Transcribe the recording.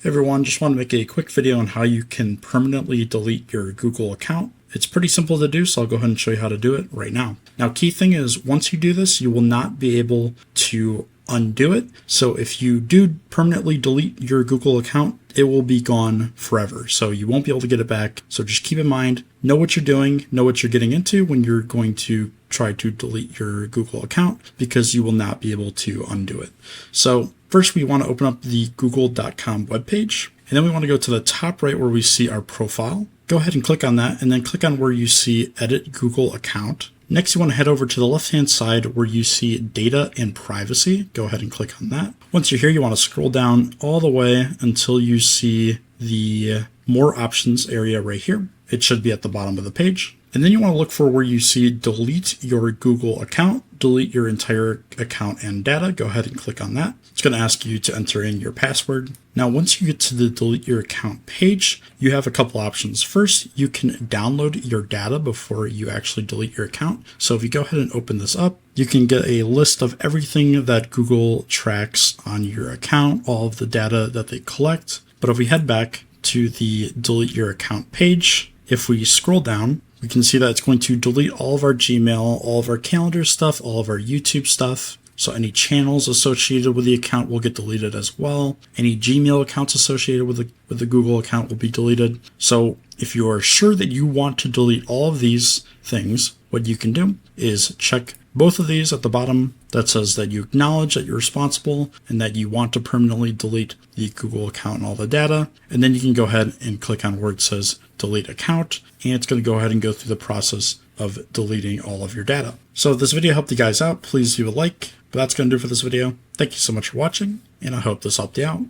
Hey everyone, just want to make a quick video on how you can permanently delete your Google account. It's pretty simple to do, so I'll go ahead and show you how to do it right now. Now, key thing is once you do this, you will not be able to undo it. So if you do permanently delete your Google account, it will be gone forever. So you won't be able to get it back. So just keep in mind, know what you're doing, know what you're getting into when you're going to try to delete your Google account, because you will not be able to undo it. So first, we want to open up the google.com webpage, and then we want to go to the top right where we see our profile. Go ahead and click on that, and then click on where you see Edit Google Account. Next, you want to head over to the left-hand side where you see Data and Privacy. Go ahead and click on that. Once you're here, you want to scroll down all the way until you see the More Options area right here. It should be at the bottom of the page. And then you want to look for where you see Delete Your Google Account, delete your entire account and data. Go ahead and click on that. It's going to ask you to enter in your password. Now, once you get to the Delete Your Account page, you have a couple options. First, you can download your data before you actually delete your account. So if you go ahead and open this up, you can get a list of everything that Google tracks on your account, all of the data that they collect. But if we head back to the Delete Your Account page, if we scroll down, we can see that it's going to delete all of our Gmail, all of our calendar stuff, all of our YouTube stuff. So any channels associated with the account will get deleted as well. Any Gmail accounts associated with the Google account will be deleted. So if you are sure that you want to delete all of these things, what you can do is check both of these at the bottom that says that you acknowledge that you're responsible and that you want to permanently delete the Google account and all the data. And then you can go ahead and click on where it says delete account, and it's going to go ahead and go through the process of deleting all of your data. So if this video helped you guys out, please leave a like. But that's going to do it for this video. Thank you so much for watching, and I hope this helped you out.